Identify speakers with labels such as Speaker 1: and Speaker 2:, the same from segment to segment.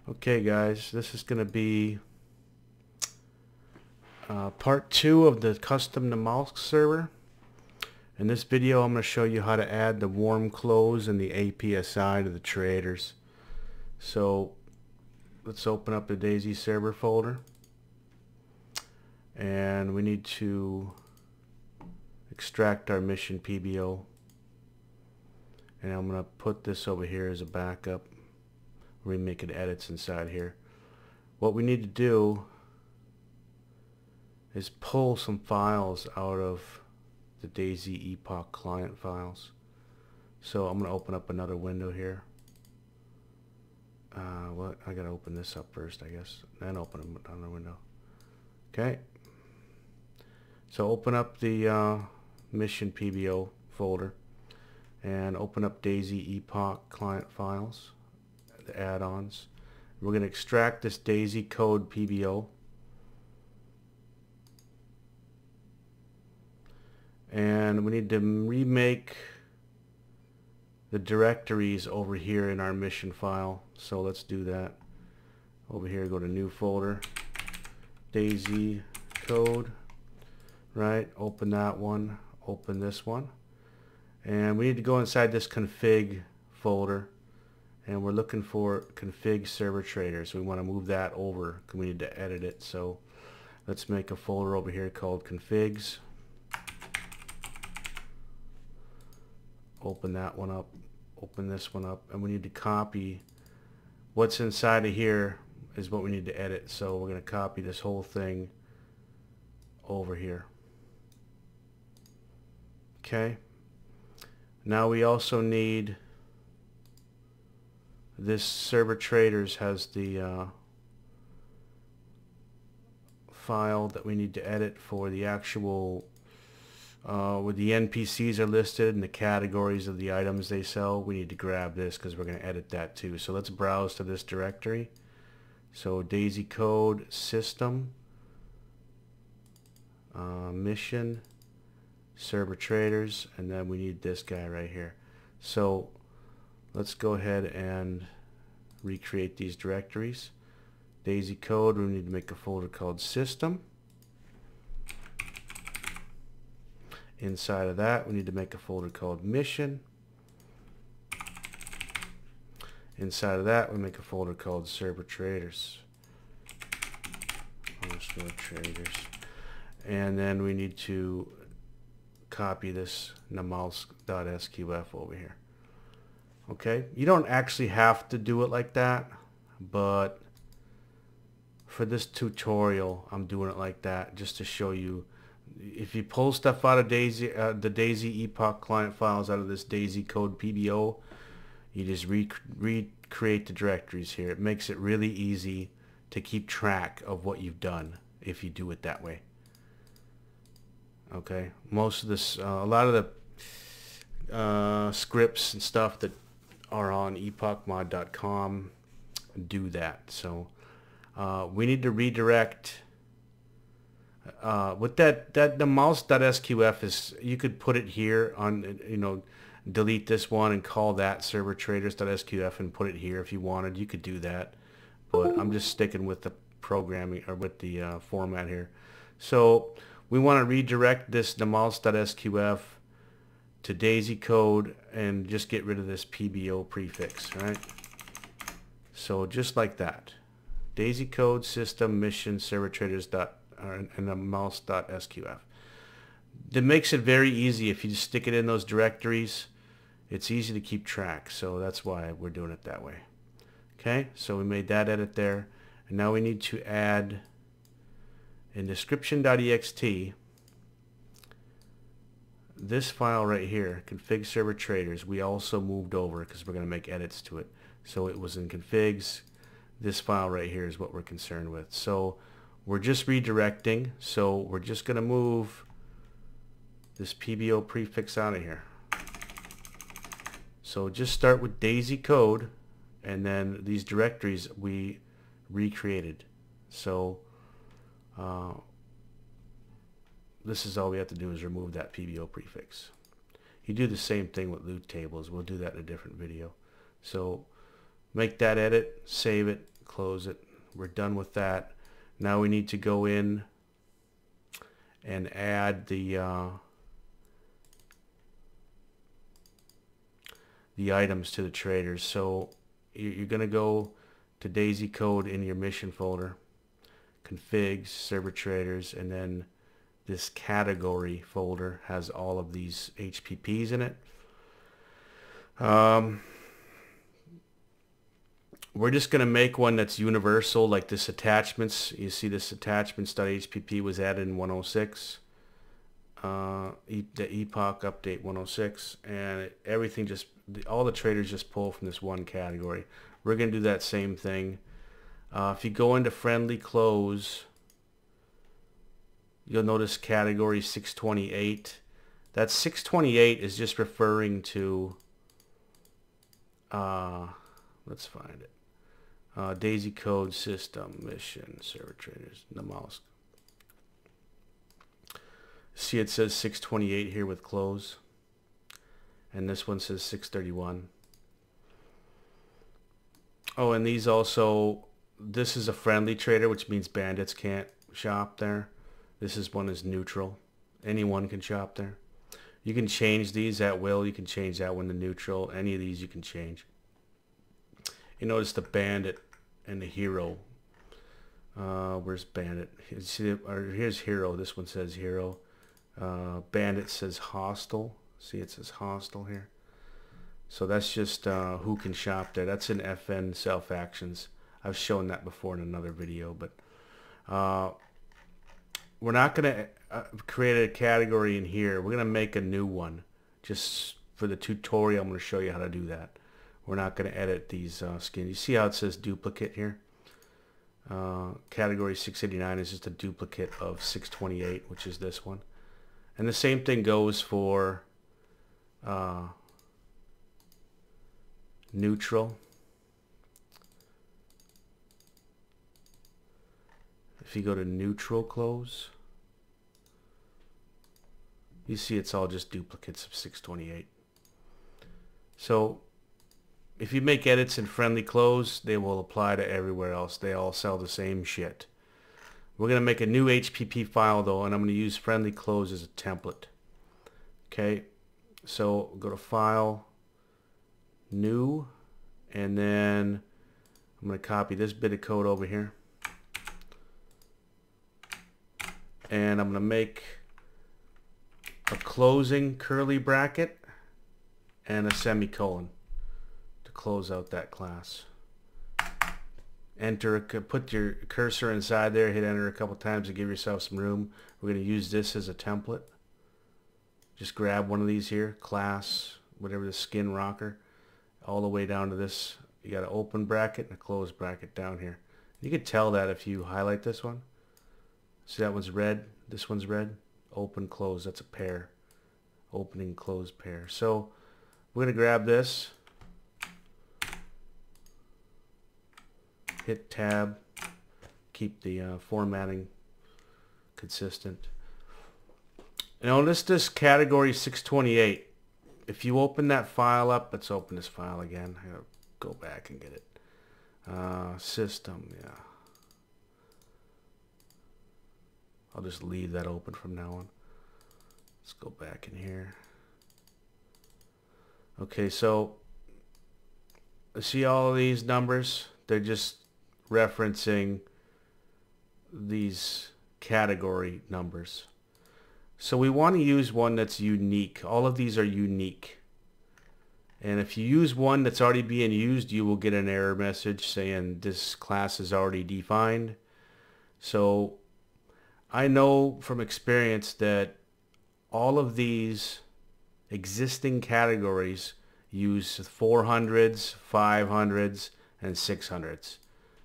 Speaker 1: Okay guys, this is going to be part 2 of the custom Namalsk server. In this video I'm going to show you how to add the warm clothes and the APSI to the traders. So let's open up the DayZ server folder, and we need to extract our mission PBO, and I'm going to put this over here as a backup. We're making edits inside here. What we need to do is pull some files out of the DayZ Epoch client files. So I'm going to open up another window here. I gotta open this up first, I guess, then open another window. Okay, so open up the mission PBO folder and open up DayZ Epoch client files, the add-ons. We're going to extract this DayZ code PBO, and we need to remake the directories over here in our mission file. So let's do that. Over here, go to new folder, DayZ code, right? Open that one, open this one, and we need to go inside this config folder, and we're looking for config server traders. We want to move that over because we need to edit it. So let's make a folder over here called configs. Open that one up, open this one up, and we need to copy what's inside of here is what we need to edit. So we're going to copy this whole thing over here. Okay, now we also need this server traders has the file that we need to edit for the actual where the NPCs are listed and the categories of the items they sell. We need to grab this because we're going to edit that too. So let's browse to this directory. So DayZ code system mission server traders, and then we need this guy right here. So let's go ahead and recreate these directories. DayZ code, we need to make a folder called system. Inside of that, we need to make a folder called mission. Inside of that, we make a folder called server traders. And then we need to copy this namalsk.sqf over here. Okay, you don't actually have to do it like that, but for this tutorial I'm doing it like that just to show you. If you pull stuff out of DayZ, the DayZ Epoch client files out of this DayZ code PBO, you just recreate the directories here. It makes it really easy to keep track of what you've done if you do it that way. Okay, most of this, a lot of the scripts and stuff that are on epochmod.com do that. So we need to redirect. With that namalsk.sqf is, you could put it here on, delete this one and call that server traders.sqf and put it here if you wanted. You could do that, but I'm just sticking with the programming, or with the format here. So we want to redirect this namalsk.sqf to DayZ code and just get rid of this PBO prefix, right? So just like that, DayZ code system mission server traders and namalsk.sqf. That makes it very easy. If you just stick it in those directories, it's easy to keep track. So that's why we're doing it that way. Okay, so we made that edit there, and now we need to add in description.ext this file right here, config server traders. We also moved over because we're going to make edits to it. So it was in configs. This file right here is what we're concerned with. So we're just redirecting, so we're just going to move this PBO prefix out of here. So just start with DayZ code, and then these directories we recreated. So this is all we have to do, is remove that PBO prefix. You do the same thing with loot tables. We'll do that in a different video. So make that edit, save it, close it. We're done with that. Now we need to go in and add the items to the traders. So you're going to go to DayZ code in your mission folder, configs, server traders, and then this category folder has all of these HPPs in it. We're just going to make one that's universal, like this attachments. You see this attachments.hpp was added in 106. The Epoch update 106, and everything just, all the traders just pull from this one category. We're going to do that same thing. If you go into friendly close, you'll notice category 628. That 628 is just referring to, let's find it. DayZ code system mission server traders Namalsk. See, it says 628 here with close, and this one says 631. Oh, and these also, this is a friendly trader, which means bandits can't shop there. This one is neutral. Anyone can shop there. You can change these at will. You can change that one to neutral. Any of these you can change. You notice the bandit and the hero. Where's bandit? Here's hero. This one says hero. Bandit says hostile. See, it says hostile here. So that's just who can shop there. That's in FN self actions. I've shown that before in another video, but we're not going to create a category in here. We're going to make a new one just for the tutorial. I'm going to show you how to do that. We're not going to edit these skins. You see how it says duplicate here? Category 689 is just a duplicate of 628, which is this one. And the same thing goes for neutral. If you go to neutral close, you see it's all just duplicates of 628. So if you make edits in friendly close, they will apply to everywhere else. They all sell the same shit. We're going to make a new HPP file though, and I'm going to use friendly close as a template. Okay, so go to file, new, and then I'm going to copy this bit of code over here. And I'm going to make a closing curly bracket and a semicolon to close out that class. Enter, put your cursor inside there, hit enter a couple times to give yourself some room. We're going to use this as a template. Just grab one of these here, class, whatever, the skin rocker, all the way down to this. You got an open bracket and a closed bracket down here. You can tell that if you highlight this one. See, that one's red, this one's red. Open, close, that's a pair. Opening, close pair. So we're going to grab this, hit tab, keep the formatting consistent. Now this category 628. If you open that file up, let's open this file again. I gotta go back and get it. System, yeah. I'll just leave that open from now on. Let's go back in here. Okay, so see all of these numbers? They're just referencing these category numbers. So we want to use one that's unique. All of these are unique. And if you use one that's already being used, you will get an error message saying this class is already defined. So I know from experience that all of these existing categories use 400s, 500s, and 600s,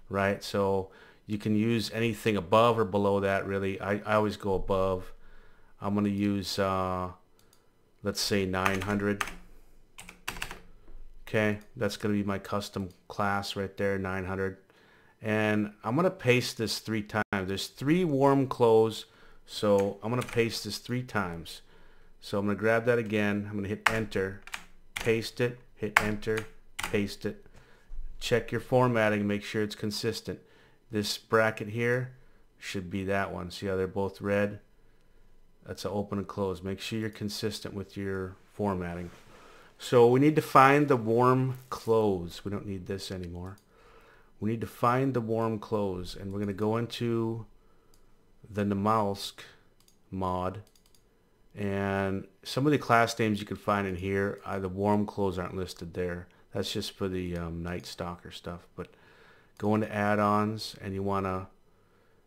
Speaker 1: right? So you can use anything above or below that, really. I always go above. I'm going to use, let's say 900. Okay, that's going to be my custom class right there, 900. And I'm going to paste this 3 times. There's 3 warm close, so I'm going to paste this 3 times. So I'm going to grab that again. I'm going to hit enter, paste it, hit enter, paste it. check your formatting, make sure it's consistent. This bracket here should be that one. See how they're both red? That's an open and close. Make sure you're consistent with your formatting. So we need to find the warm close. We don't need this anymore. We need to find the warm close, and we're going to go into the Namalsk mod, and some of the class names you can find in here, the warm clothes aren't listed there. That's just for the Night Stalker stuff. But go into add-ons, and you want to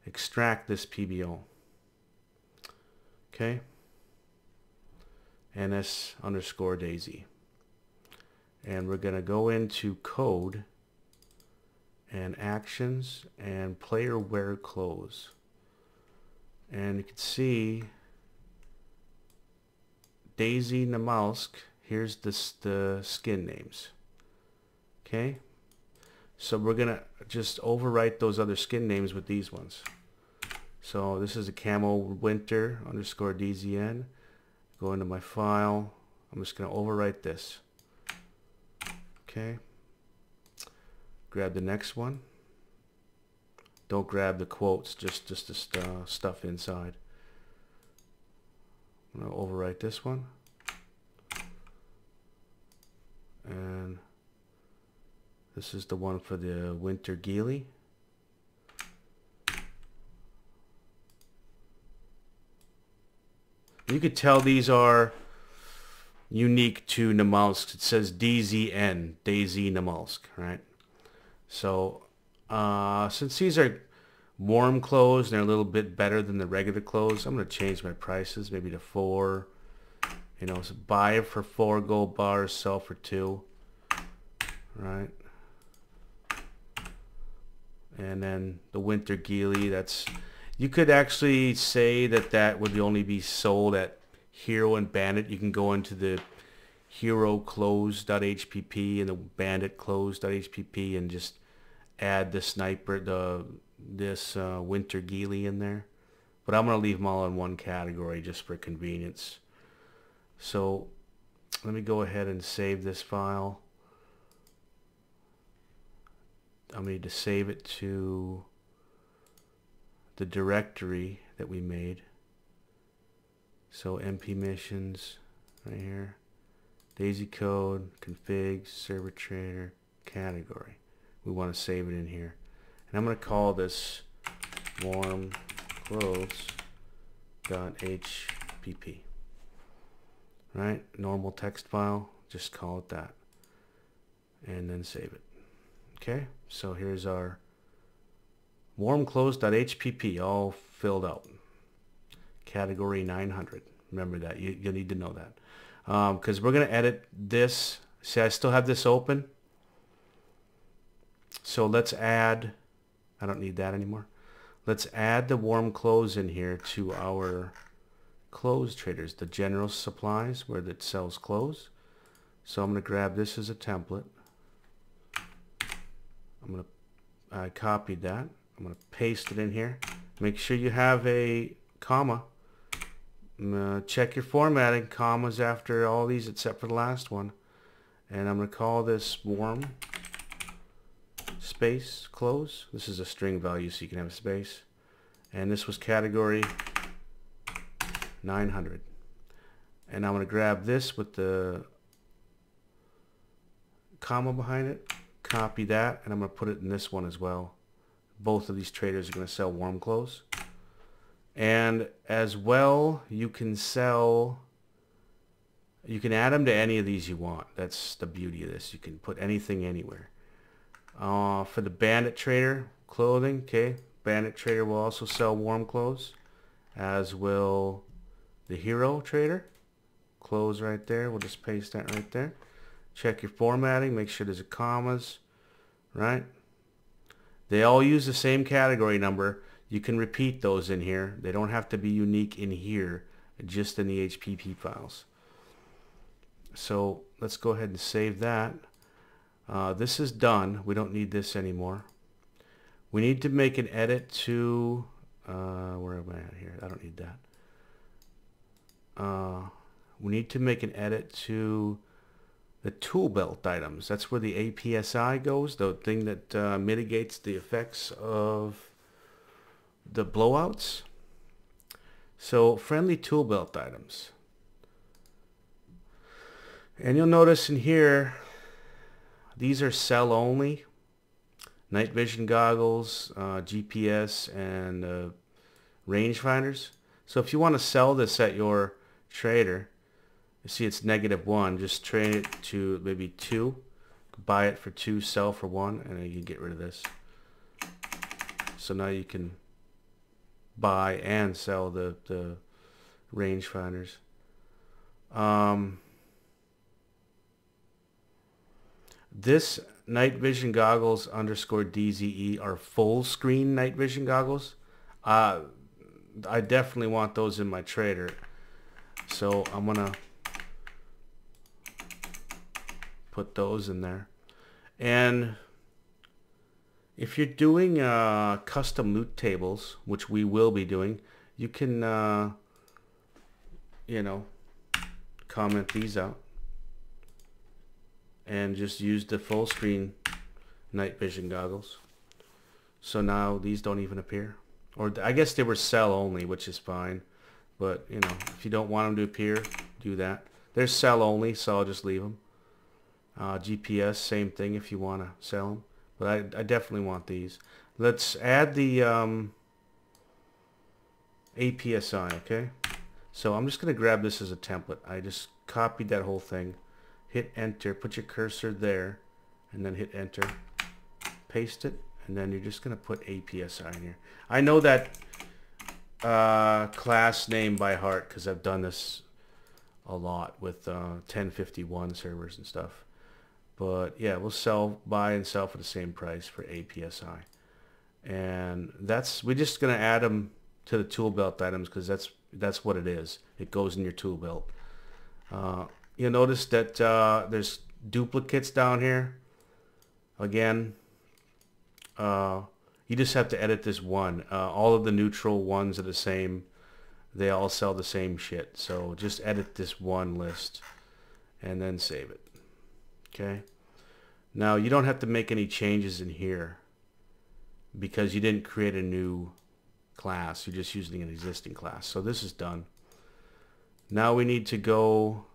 Speaker 1: extract this PBO. Okay, ns_DayZ, and we're going to go into code and actions and player wear clothes, and you can see DayZ Namalsk. Here's the skin names. Okay, so we're gonna just overwrite those other skin names with these ones. So this is a camo winter _DZN. Go into my file. I'm just gonna overwrite this. Okay, grab the next one. Don't grab the quotes, just the stuff inside. I'm gonna overwrite this one, and this is the one for the winter ghillie. You could tell these are unique to Namalsk. It says DZN, DayZ Namalsk, right? So since these are warm clothes and they're a little bit better than the regular clothes, I'm going to change my prices maybe to 4. You know, so buy it for 4 gold bars, sell for 2. Right? And then the winter ghillie, that's, you could actually say that would only be sold at Hero and Bandit. You can go into the hero clothes.hpp and the bandit clothes.hpp and just add the sniper, this winter ghillie in there. But I'm going to leave them all in one category just for convenience. So let me go ahead and save this file. I need to save it to the directory that we made. So MP missions right here, DayZ code, configs, server trader, category. We want to save it in here, and I'm going to call this warm clothes.hpp. Right, normal text file, just call it that, and then save it. Okay, so here's our warm clothes.hpp all filled out. Category 900. Remember that. You'll need to know that. Because we're going to edit this. See, I still have this open. So let's add, I don't need that anymore. Let's add the warm clothes in here to our clothes traders, the general supplies where it sells clothes. So I'm going to grab this as a template. I copied that. I'm going to paste it in here. Make sure you have a comma. Check your formatting, commas after all these except for the last one. And I'm going to call this warm space close. This is a string value so you can have a space. And this was category 900. And I'm going to grab this with the comma behind it, copy that, and I'm going to put it in this one as well. Both of these traders are going to sell warm clothes. And as well, you can add them to any of these you want. That's the beauty of this. You can put anything anywhere. For the bandit trader clothing, okay, bandit trader will also sell warm clothes, as will the hero trader. Clothes right there. We'll just paste that right there. Check your formatting. Make sure there's a commas, right? They all use the same category number. You can repeat those in here. They don't have to be unique in here, just in the HPP files. So let's go ahead and save that. This is done. We don't need this anymore. We need to make an edit to, where am I at here? I don't need that. We need to make an edit to the tool belt items. That's where the APSI goes, the thing that mitigates the effects of the blowouts. So friendly tool belt items. And you'll notice in here, these are cell only. Night vision goggles, GPS, and rangefinders. So if you want to sell this at your trader, you see it's -1, just trade it to maybe 2. Buy it for 2, sell for 1, and then you can get rid of this. So now you can buy and sell the rangefinders. This night vision goggles _DZE are full screen night vision goggles. I definitely want those in my trader. So I'm gonna put those in there. And if you're doing custom loot tables, which we will be doing, you can you know, comment these out and just use the full screen night vision goggles. So now these don't even appear. Or I guess they were cell only, which is fine. But, you know, if you don't want them to appear, do that. They're cell only, so I'll just leave them. GPS, same thing if you want to sell them. But I definitely want these. Let's add the APSI, okay? So I'm just going to grab this as a template. I just copied that whole thing. Hit enter, put your cursor there, and then hit enter. Paste it, and then you're just going to put APSI in here. I know that class name by heart because I've done this a lot with 1051 servers and stuff. But yeah, we'll buy and sell for the same price for APSI. And we're just going to add them to the tool belt items because that's what it is. It goes in your tool belt. You'll notice that there's duplicates down here. Again, you just have to edit this one. All of the neutral ones are the same. They all sell the same shit. So just edit this one list and then save it. Okay. Now you don't have to make any changes in here because you didn't create a new class. You're just using an existing class. So this is done. Now we need to go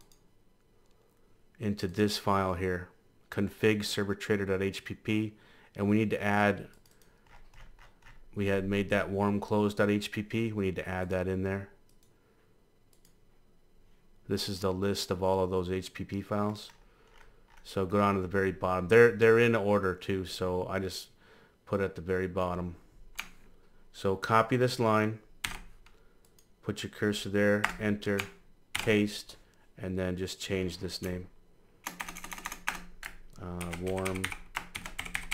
Speaker 1: into this file here, config servertrader.hpp, and we need to add, we had made that warm close.hpp. We need to add that in there. This is the list of all of those HPP files. So go down to the very bottom. They're in order too, so I just put at the very bottom. So copy this line, put your cursor there, enter, paste, and then just change this name. Warm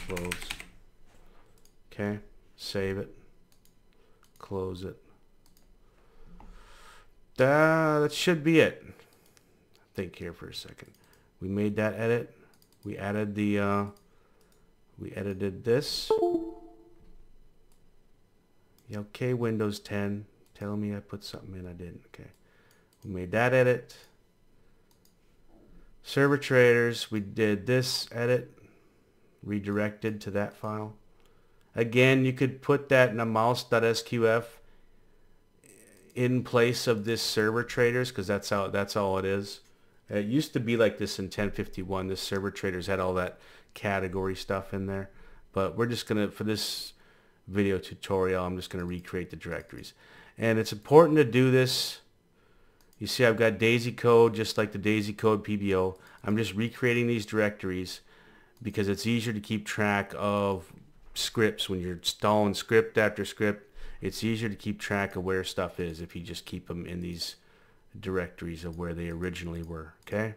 Speaker 1: close. Okay, save it, close it. That should be it. Think here for a second. We made that edit. We added the we edited this. Yeah, okay, Windows 10 telling me I put something in I didn't. Okay, we made that edit. Server traders, we did this edit, redirected to that file. Again, you could put that Namalsk.sqf in place of this server traders because that's all it is. It used to be like this in 1051. This server traders had all that category stuff in there, but we're just gonna, for this video tutorial, I'm just gonna recreate the directories. And it's important to do this. You see I've got DayZ code just like the DayZ code PBO. I'm just recreating these directories because it's easier to keep track of scripts when you're installing script after script. It's easier to keep track of where stuff is if you just keep them in these directories of where they originally were. Okay,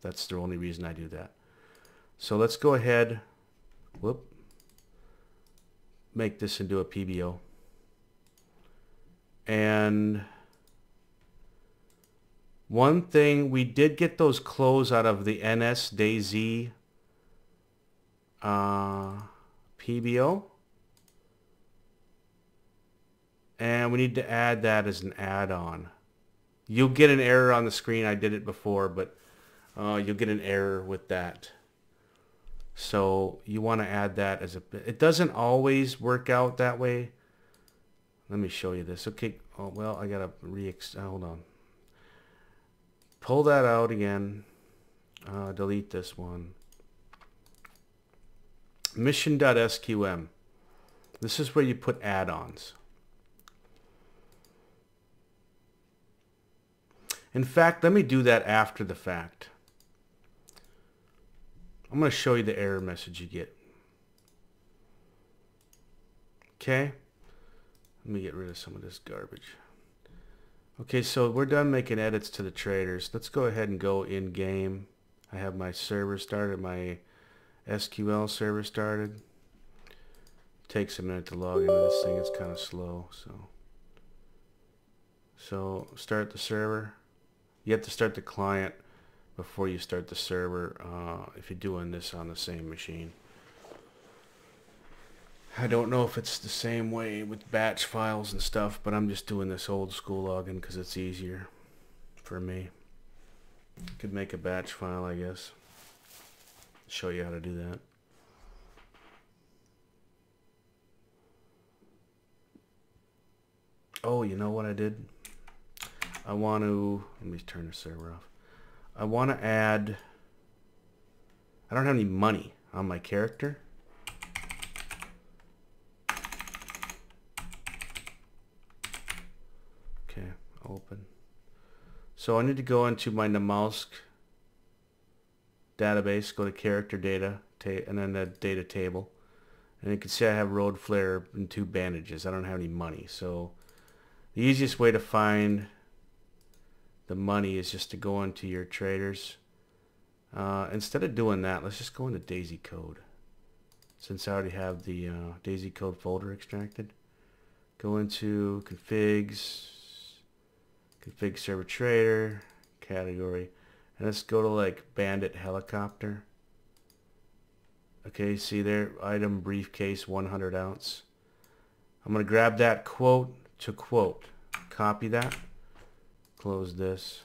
Speaker 1: that's the only reason I do that. So let's go ahead, make this into a PBO. And one thing, we did get those clothes out of the NS DayZ PBO. And we need to add that as an add-on. You'll get an error on the screen. I did it before, but you'll get an error with that. So you want to add that as a... It doesn't always work out that way. Let me show you this. Okay. Oh, well, I got to hold on. Pull that out again. Delete this one. Mission.sqm. This is where you put add-ons. In fact, let me do that after the fact. I'm going to show you the error message you get. Okay. Let me get rid of some of this garbage. Okay, so we're done making edits to the traders. Let's go ahead and go in game. I have my server started, my SQL server started. Takes a minute to log into this thing. It's kind of slow. So start the server. You have to start the client before you start the server if you're doing this on the same machine. I don't know if it's the same way with batch files and stuff, but I'm just doing this old school login because it's easier for me. Could make a batch file, I guess. Show you how to do that. Oh, you know what I did? I want to... Let me turn the server off. I want to add... I don't have any money on my character. Okay, open. So I need to go into my Namalsk database, go to character data, and then the data table. And you can see I have road flare and 2 bandages. I don't have any money. So the easiest way to find the money is just to go into your traders. Instead of doing that, let's just go into DayZ code. Since I already have the DayZ code folder extracted. Go into configs, config server trader, category, and let's go to like bandit helicopter. Okay, see there, item briefcase 100 ounce. I'm going to grab that quote to quote, copy that, close this.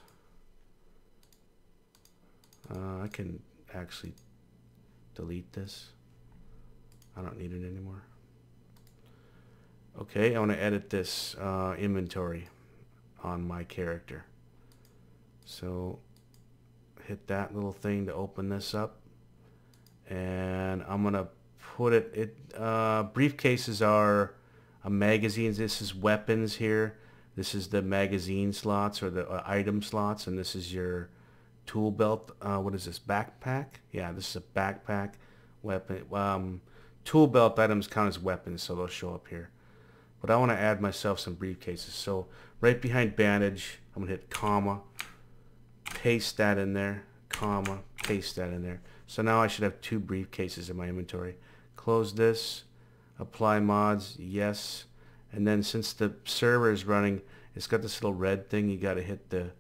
Speaker 1: I can actually delete this. I don't need it anymore. Okay, I want to edit this inventory on my character. So hit that little thing to open this up, and I'm gonna put it. Briefcases are magazines. This is weapons here. This is the magazine slots or the item slots, and this is your tool belt. What is this? Backpack? Yeah, this is a backpack. Weapon. Tool belt items count as weapons, so they'll show up here. But I want to add myself some briefcases. So right behind bandage, I'm going to hit comma, paste that in there, comma, paste that in there. So now I should have 2 briefcases in my inventory. Close this, apply mods, yes. And then since the server is running, it's got this little red thing. You got to hit the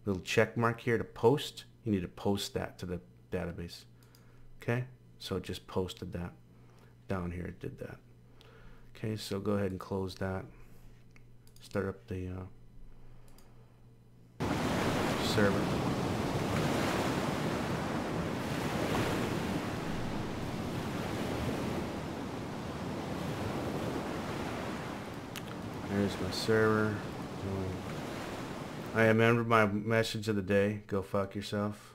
Speaker 1: little check mark here to post. You need to post that to the database. Okay, so it just posted that. Down here it did that. Okay, so go ahead and close that. Start up the server. There's my server. I remember my message of the day. Go fuck yourself.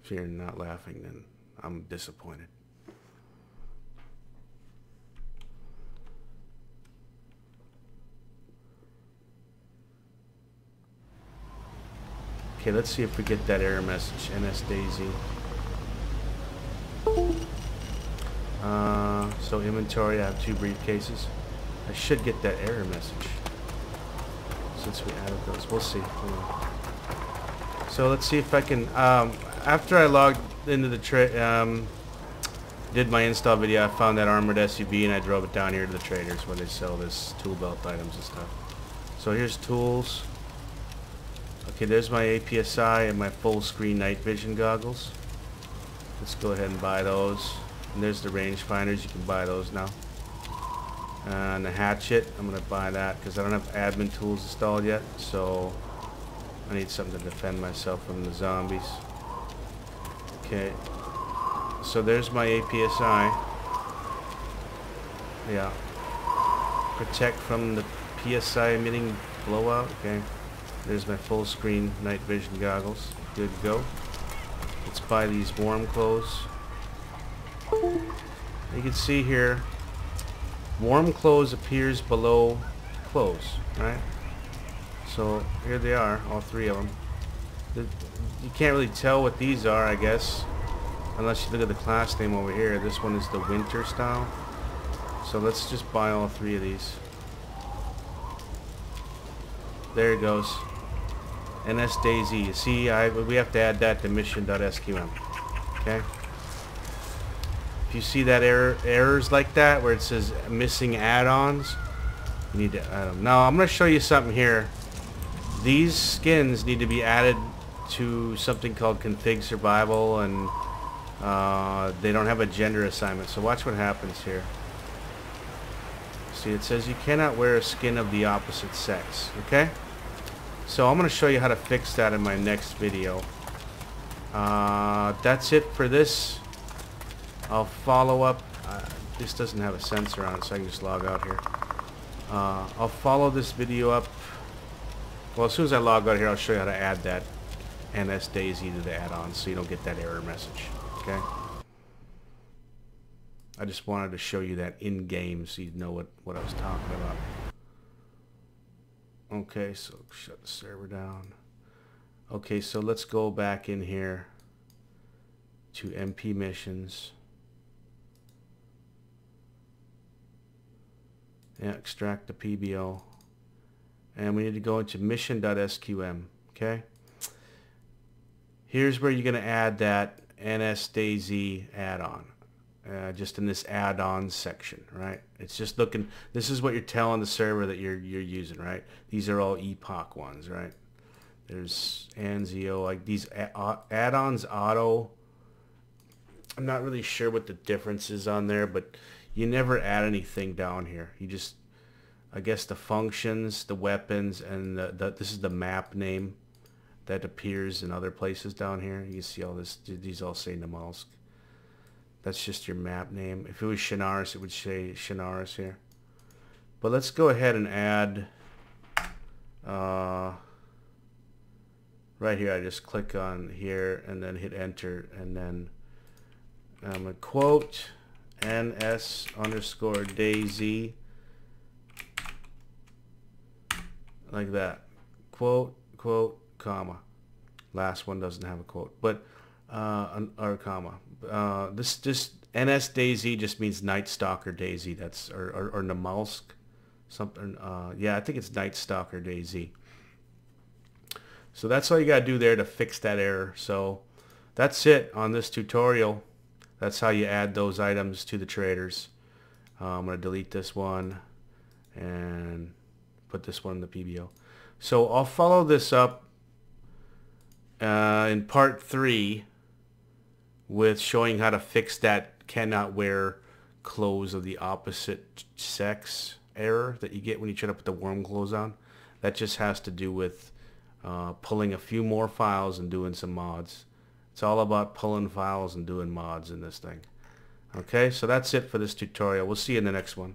Speaker 1: If you're not laughing, then I'm disappointed. Okay, let's see if we get that error message. NSDayZ. So inventory, I have 2 briefcases. I should get that error message since we added those. We'll see. So let's see if I can. After I logged into the did my install video, I found that armored SUV and I drove it down here to the traders where they sell this tool belt items and stuff. So here's tools. Okay, there's my APSI and my full screen night vision goggles. Let's go ahead and buy those. And there's the range finders. You can buy those now. And a hatchet, I'm going to buy that because I don't have admin tools installed yet, so I need something to defend myself from the zombies. Okay, so there's my APSI. Yeah. Protect from the PSI emitting blowout. Okay. There's my full screen night vision goggles. Good to go. Let's buy these warm clothes. You can see here, warm clothes appears below clothes, right? So here they are, all three of them. You can't really tell what these are, I guess, unless you look at the class name over here. This one is the winter style. So let's just buy all three of these. There it goes. NS DayZ. You see, we have to add that to mission.sqm. Okay? If you see that errors like that where it says missing add-ons, you need to add them. Now I'm going to show you something here. These skins need to be added to something called config survival, and they don't have a gender assignment. So watch what happens here. See, it says you cannot wear a skin of the opposite sex. Okay? So I'm going to show you how to fix that in my next video. That's it for this. I'll follow up. This doesn't have a sensor on it, so I can just log out here. I'll follow this video up. Well, as soon as I log out here, I'll show you how to add that NS DayZ to the add-on so you don't get that error message. Okay? I just wanted to show you that in-game so you'd know what I was talking about. Okay, so shut the server down. Okay, so let's go back in here to MP missions. Yeah, extract the PBO. And we need to go into mission.sqm. Okay? Here's where you're going to add that NS DayZ add-on. Just in this add-ons section, right? It's just looking. This is what you're telling the server that you're using, right? These are all Epoch ones, right? There's Anzio, like these add-ons auto. I'm not really sure what the difference is on there, but you never add anything down here. You just, I guess, the functions, the weapons, and this is the map name that appears in other places down here. You can see all this. These all say Namalsk. That's just your map name. If it was Shinaris, it would say Shinaris here. But let's go ahead and add, right here, I just click on here and then hit enter, and then I'm going to quote NS underscore DayZ, like that. Quote, quote, comma. Last one doesn't have a quote, but, or comma. This NS DayZ just means Night Stalker DayZ. That's or Namalsk, something. Yeah, I think it's Night Stalker DayZ. So that's all you gotta do there to fix that error. So that's it on this tutorial. That's how you add those items to the traders. I'm gonna delete this one and put this one in the PBO. So I'll follow this up in part 3. With showing how to fix that cannot wear clothes of the opposite sex error that you get when you try to put the warm clothes on. That just has to do with pulling a few more files and doing some mods. It's all about pulling files and doing mods in this thing. Okay, so that's it for this tutorial. We'll see you in the next one.